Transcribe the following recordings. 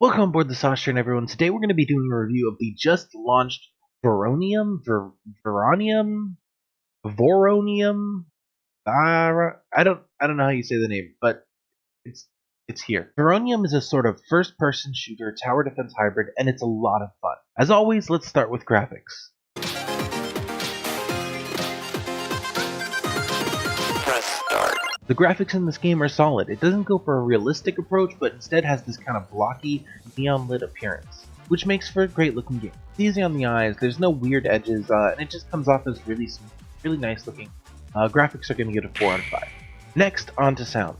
Welcome aboard the Sauce Train, everyone. Today we're going to be doing a review of the just launched Voronium, I don't know how you say the name, but it's here. Voronium is a sort of first-person shooter tower defense hybrid, and it's a lot of fun. As always, let's start with graphics. Press start. The graphics in this game are solid. It doesn't go for a realistic approach, but instead has this kind of blocky, neon-lit appearance, which makes for a great-looking game. It's easy on the eyes, there's no weird edges, and it just comes off as really smooth, really nice-looking. Graphics are going to get a 4 out of 5. Next, on to sound.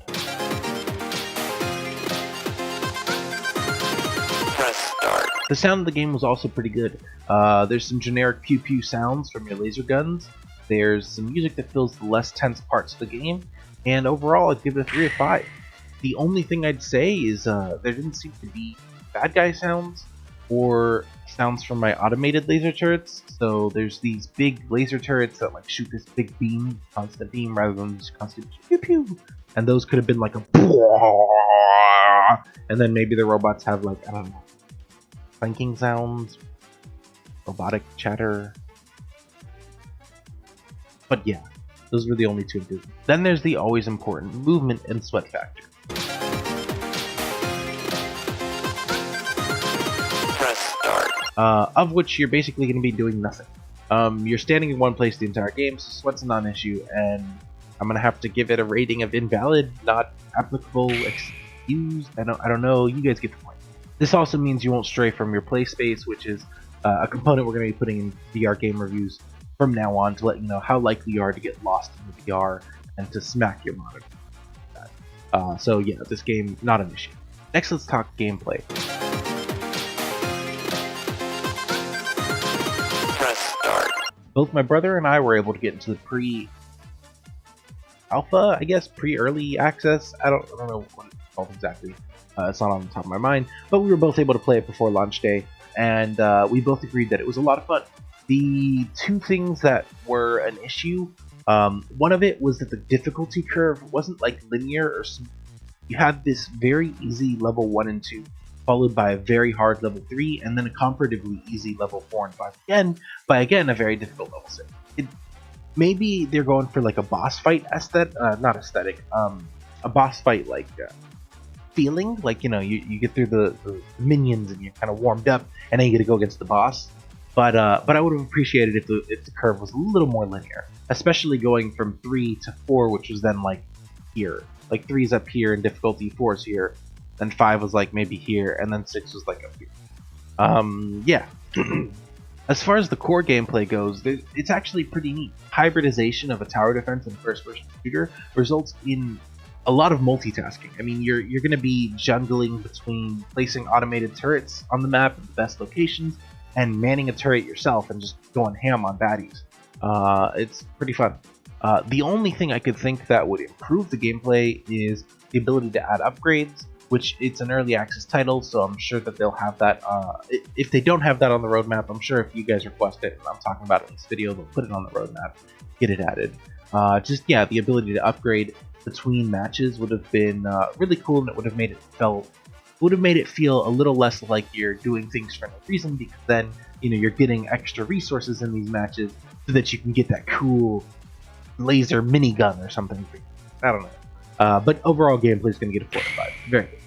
Press start. The sound of the game was also pretty good. There's some generic pew-pew sounds from your laser guns. There's some music that fills the less tense parts of the game. And overall, I'd give it a 3 out of 5. The only thing I'd say is there didn't seem to be bad guy sounds or sounds from my automated laser turrets. So there's these big laser turrets that like shoot this big beam, constant beam, rather than just constant pew pew. And those could have been like a and then maybe the robots have like, I don't know, clanking sounds, robotic chatter. But yeah. Those were the only two improvements. Then there's the always important movement and sweat factor. Press start. Of which you're basically going to be doing nothing. You're standing in one place the entire game, so sweat's a non-issue, and I'm going to have to give it a rating of invalid, not applicable, excused. I don't know. You guys get the point. This also means you won't stray from your play space, which is a component we're going to be putting in VR game reviews from now on to let you know how likely you are to get lost in the VR and to smack your monitor. So yeah, this game, not an issue. Next, let's talk gameplay. Press start. Both my brother and I were able to get into the pre-alpha, I guess, pre-early access. I don't know what it's called exactly. It's not on the top of my mind, but we were both able to play it before launch day, and we both agreed that it was a lot of fun. The two things that were an issue, one of it was that the difficulty curve wasn't like linear or smooth. You had this very easy level 1 and 2, followed by a very hard level 3, and then a comparatively easy level 4 and 5 again, by again a very difficult level 6. Maybe they're going for like a boss fight not aesthetic, a boss fight like feeling, like, you know, you get through the minions and you're kind of warmed up, and then you get to go against the boss. But I would have appreciated if the curve was a little more linear, especially going from 3 to 4, which was then like here. Like 3's up here and difficulty 4's here, then 5 was like maybe here, and then 6 was like up here. Yeah. As far as the core gameplay goes, it's actually pretty neat. Hybridization of a tower defense and first-person shooter results in a lot of multitasking. I mean, you're going to be jungling between placing automated turrets on the map at the best locations, and manning a turret yourself and just going ham on baddies. It's pretty fun. The only thing I could think that would improve the gameplay is the ability to add upgrades, which it's an early access title, so I'm sure that they'll have that. If they don't have that on the roadmap, I'm sure if you guys request it, and I'm talking about it in this video, they'll put it on the roadmap, get it added. Yeah, the ability to upgrade between matches would have been really cool, and it would have made it feel a little less like you're doing things for no reason, because then, you know, you're getting extra resources in these matches so that you can get that cool laser minigun or something. I don't know. But overall gameplay is going to get a 4 out of 5. Very good.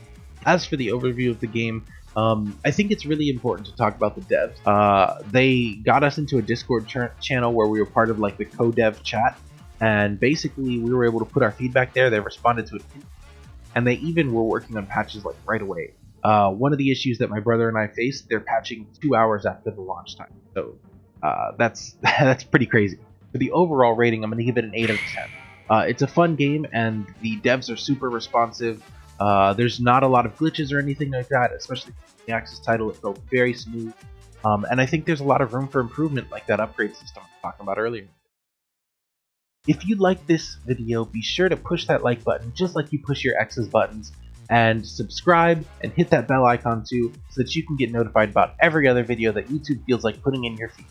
As for the overview of the game, I think it's really important to talk about the devs. They got us into a Discord channel where we were part of like the co-dev chat, and basically we were able to put our feedback there. They responded to it, and they even were working on patches like right away. One of the issues that my brother and I faced, they're patching 2 hours after the launch time. So that's pretty crazy. For the overall rating, I'm going to give it an 8 out of 10. It's a fun game, and the devs are super responsive. There's not a lot of glitches or anything like that, especially for the Access title. It felt very smooth. And I think there's a lot of room for improvement, like that upgrade system I was talking about earlier. If you like this video, be sure to push that like button just like you push your X's buttons, and subscribe and hit that bell icon too, so that you can get notified about every other video that YouTube feels like putting in your feed.